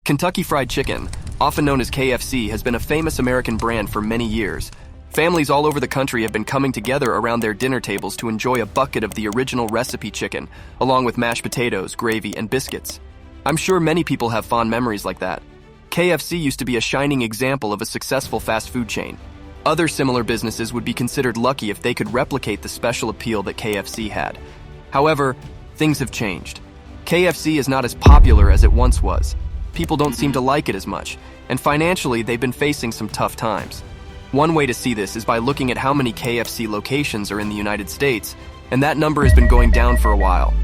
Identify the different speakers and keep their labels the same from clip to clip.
Speaker 1: Kentucky Fried Chicken, often known as KFC, has been a famous American brand for many years. Families all over the country have been coming together around their dinner tables to enjoy a bucket of the original recipe chicken, along with mashed potatoes, gravy, and biscuits. I'm sure many people have fond memories like that. KFC used to be a shining example of a successful fast food chain. Other similar businesses would be considered lucky if they could replicate the special appeal that KFC had. However, things have changed. KFC is not as popular as it once was. People don't seem to like it as much, and financially they've been facing some tough times. One way to see this is by looking at how many KFC locations are in the United States, and that number has been going down for a while.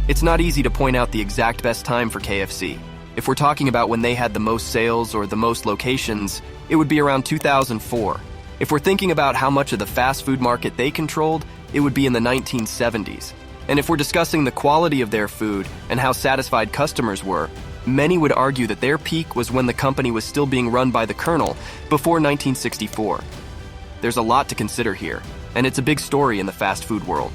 Speaker 1: It's not easy to point out the exact best time for KFC. If we're talking about when they had the most sales or the most locations, it would be around 2004. If we're thinking about how much of the fast food market they controlled, it would be in the 1970s. And if we're discussing the quality of their food and how satisfied customers were, many would argue that their peak was when the company was still being run by the Colonel before 1964. There's a lot to consider here, and it's a big story in the fast food world.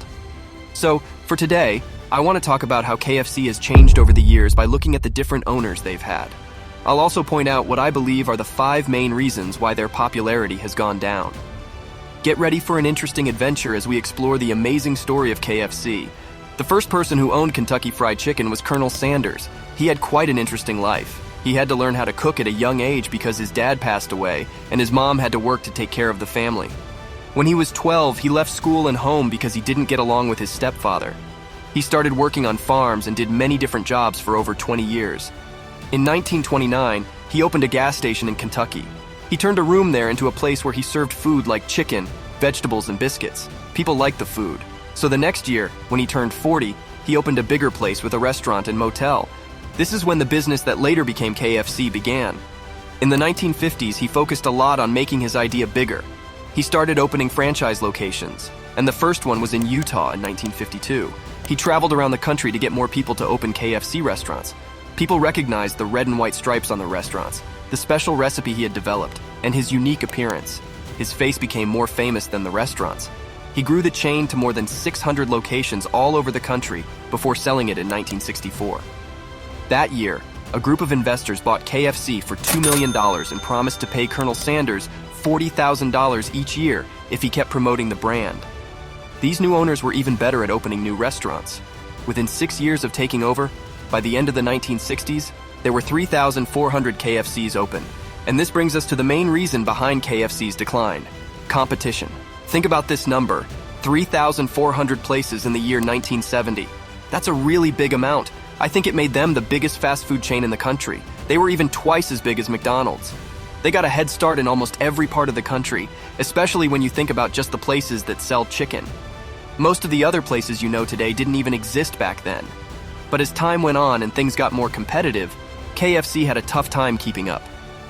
Speaker 1: So, for today, I want to talk about how KFC has changed over the years by looking at the different owners they've had. I'll also point out what I believe are the 5 main reasons why their popularity has gone down. Get ready for an interesting adventure as we explore the amazing story of KFC. The first person who owned Kentucky Fried Chicken was Colonel Sanders. He had quite an interesting life. He had to learn how to cook at a young age because his dad passed away, and his mom had to work to take care of the family. When he was 12, he left school and home because he didn't get along with his stepfather. He started working on farms and did many different jobs for over 20 years. In 1929, he opened a gas station in Kentucky. He turned a room there into a place where he served food like chicken, vegetables, and biscuits. People liked the food. So the next year, when he turned 40, he opened a bigger place with a restaurant and motel. This is when the business that later became KFC began. In the 1950s, he focused a lot on making his idea bigger. He started opening franchise locations, and the first one was in Utah in 1952. He traveled around the country to get more people to open KFC restaurants. People recognized the red and white stripes on the restaurants, the special recipe he had developed, and his unique appearance. His face became more famous than the restaurants. He grew the chain to more than 600 locations all over the country before selling it in 1964. That year, a group of investors bought KFC for $2 million and promised to pay Colonel Sanders $40,000 each year if he kept promoting the brand. These new owners were even better at opening new restaurants. Within 6 years of taking over, by the end of the 1960s, there were 3,400 KFCs open. And this brings us to the main reason behind KFC's decline: competition. Think about this number, 3,400 places in the year 1970. That's a really big amount. I think it made them the biggest fast food chain in the country. They were even twice as big as McDonald's. They got a head start in almost every part of the country, especially when you think about just the places that sell chicken. Most of the other places you know today didn't even exist back then. But as time went on and things got more competitive, KFC had a tough time keeping up.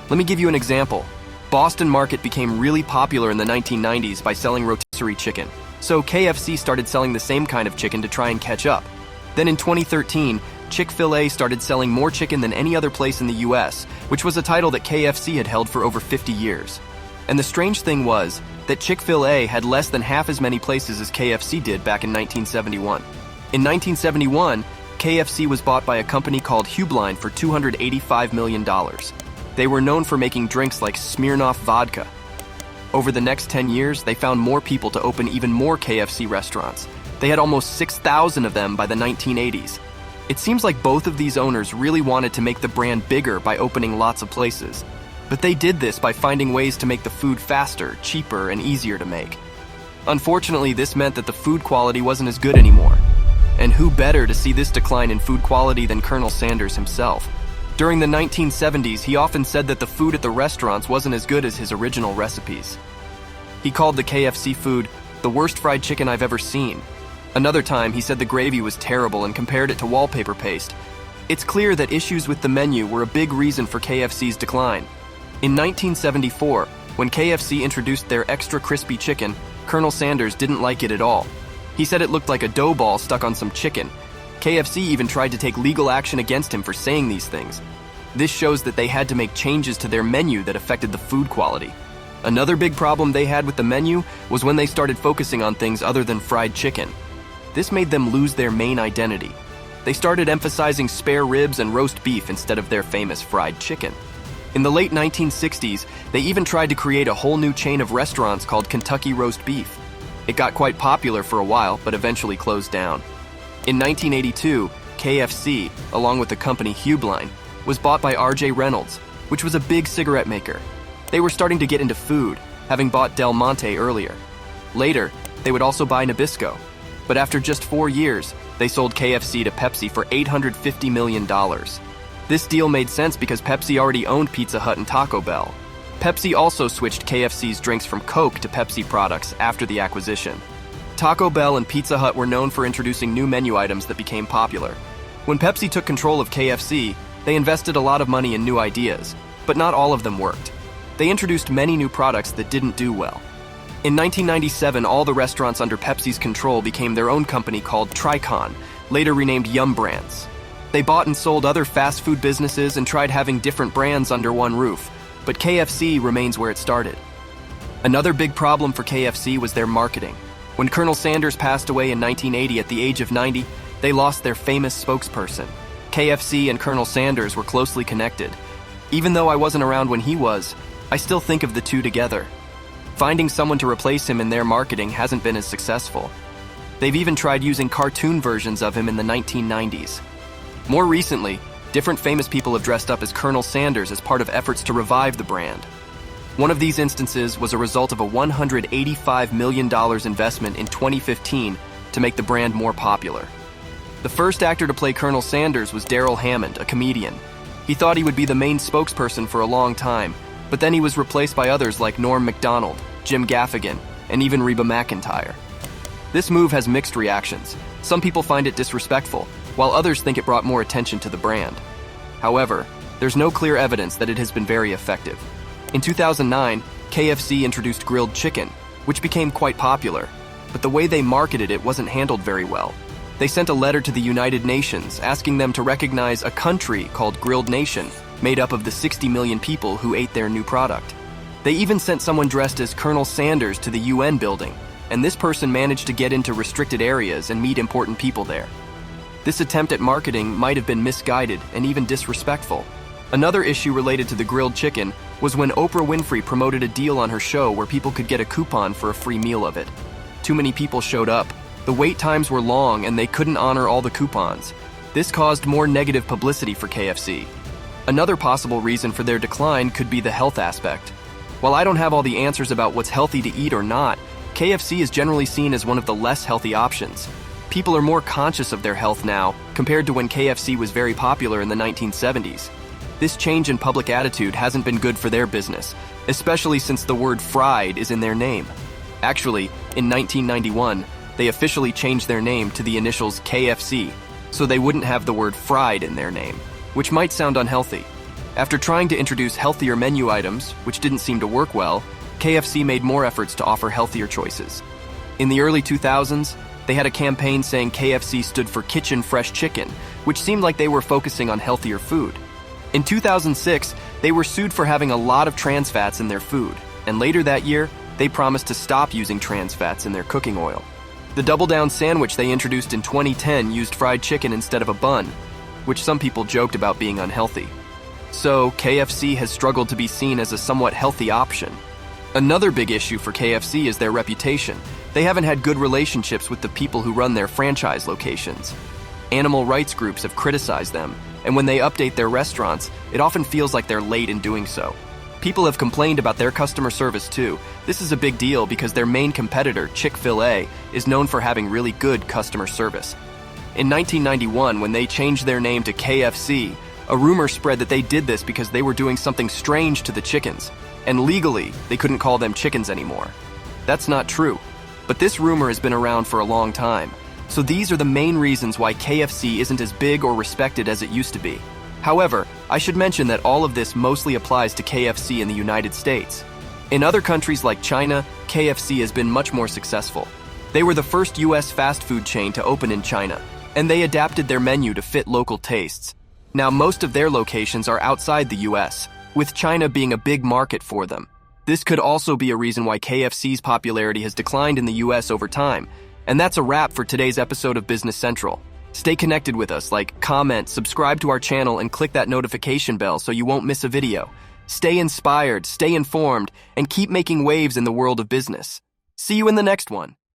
Speaker 1: Let me give you an example. Boston Market became really popular in the 1990s by selling rotisserie chicken. So KFC started selling the same kind of chicken to try and catch up. Then in 2013, Chick-fil-A started selling more chicken than any other place in the US, which was a title that KFC had held for over 50 years. And the strange thing was that Chick-fil-A had less than half as many places as KFC did back in 1971. In 1971, KFC was bought by a company called Hubeline for $285 million. They were known for making drinks like Smirnoff vodka. Over the next 10 years, they found more people to open even more KFC restaurants. They had almost 6,000 of them by the 1980s. It seems like both of these owners really wanted to make the brand bigger by opening lots of places. But they did this by finding ways to make the food faster, cheaper, and easier to make. Unfortunately, this meant that the food quality wasn't as good anymore. And who better to see this decline in food quality than Colonel Sanders himself? During the 1970s, he often said that the food at the restaurants wasn't as good as his original recipes. He called the KFC food the worst fried chicken I've ever seen. Another time, he said the gravy was terrible and compared it to wallpaper paste. It's clear that issues with the menu were a big reason for KFC's decline. In 1974, when KFC introduced their extra crispy chicken, Colonel Sanders didn't like it at all. He said it looked like a dough ball stuck on some chicken. KFC even tried to take legal action against him for saying these things. This shows that they had to make changes to their menu that affected the food quality. Another big problem they had with the menu was when they started focusing on things other than fried chicken. This made them lose their main identity. They started emphasizing spare ribs and roast beef instead of their famous fried chicken. In the late 1960s, they even tried to create a whole new chain of restaurants called Kentucky Roast Beef. It got quite popular for a while, but eventually closed down. In 1982, KFC, along with the company Hubeline, was bought by R.J. Reynolds, which was a big cigarette maker. They were starting to get into food, having bought Del Monte earlier. Later, they would also buy Nabisco. But after just 4 years, they sold KFC to Pepsi for $850 million. This deal made sense because Pepsi already owned Pizza Hut and Taco Bell. Pepsi also switched KFC's drinks from Coke to Pepsi products after the acquisition. Taco Bell and Pizza Hut were known for introducing new menu items that became popular. When Pepsi took control of KFC, they invested a lot of money in new ideas, but not all of them worked. They introduced many new products that didn't do well. In 1997, all the restaurants under Pepsi's control became their own company called Tricon, later renamed Yum Brands. They bought and sold other fast food businesses and tried having different brands under one roof, but KFC remains where it started. Another big problem for KFC was their marketing. When Colonel Sanders passed away in 1980 at the age of 90, they lost their famous spokesperson. KFC and Colonel Sanders were closely connected. Even though I wasn't around when he was, I still think of the two together. Finding someone to replace him in their marketing hasn't been as successful. They've even tried using cartoon versions of him in the 1990s. More recently, different famous people have dressed up as Colonel Sanders as part of efforts to revive the brand. One of these instances was a result of a $185 million investment in 2015 to make the brand more popular. The first actor to play Colonel Sanders was Daryl Hammond, a comedian. He thought he would be the main spokesperson for a long time, but then he was replaced by others like Norm Macdonald, Jim Gaffigan, and even Reba McEntire. This move has mixed reactions. Some people find it disrespectful, while others think it brought more attention to the brand. However, there's no clear evidence that it has been very effective. In 2009, KFC introduced grilled chicken, which became quite popular, but the way they marketed it wasn't handled very well. They sent a letter to the United Nations asking them to recognize a country called Grilled Nation, made up of the 60 million people who ate their new product. They even sent someone dressed as Colonel Sanders to the UN building, and this person managed to get into restricted areas and meet important people there. This attempt at marketing might have been misguided and even disrespectful. Another issue related to the grilled chicken was when Oprah Winfrey promoted a deal on her show where people could get a coupon for a free meal of it. Too many people showed up. The wait times were long and they couldn't honor all the coupons. This caused more negative publicity for KFC. Another possible reason for their decline could be the health aspect. While I don't have all the answers about what's healthy to eat or not, KFC is generally seen as one of the less healthy options. People are more conscious of their health now compared to when KFC was very popular in the 1970s. This change in public attitude hasn't been good for their business, especially since the word fried is in their name. Actually, in 1991, they officially changed their name to the initials KFC, so they wouldn't have the word fried in their name, which might sound unhealthy. After trying to introduce healthier menu items, which didn't seem to work well, KFC made more efforts to offer healthier choices. In the early 2000s, they had a campaign saying KFC stood for Kitchen Fresh Chicken, which seemed like they were focusing on healthier food. In 2006, they were sued for having a lot of trans fats in their food, and later that year, they promised to stop using trans fats in their cooking oil. The Double Down sandwich they introduced in 2010 used fried chicken instead of a bun, which some people joked about being unhealthy. So, KFC has struggled to be seen as a somewhat healthy option. Another big issue for KFC is their reputation. They haven't had good relationships with the people who run their franchise locations. Animal rights groups have criticized them, and when they update their restaurants, it often feels like they're late in doing so. People have complained about their customer service too. This is a big deal because their main competitor, Chick-fil-A, is known for having really good customer service. In 1991, when they changed their name to KFC, a rumor spread that they did this because they were doing something strange to the chickens, and legally, they couldn't call them chickens anymore. That's not true, but this rumor has been around for a long time. So these are the main reasons why KFC isn't as big or respected as it used to be. However, I should mention that all of this mostly applies to KFC in the United States. In other countries like China, KFC has been much more successful. They were the first US fast food chain to open in China, and they adapted their menu to fit local tastes. Now most of their locations are outside the US, with China being a big market for them. This could also be a reason why KFC's popularity has declined in the US over time. And that's a wrap for today's episode of Business Central. Stay connected with us, like, comment, subscribe to our channel, and click that notification bell so you won't miss a video. Stay inspired, stay informed, and keep making waves in the world of business. See you in the next one.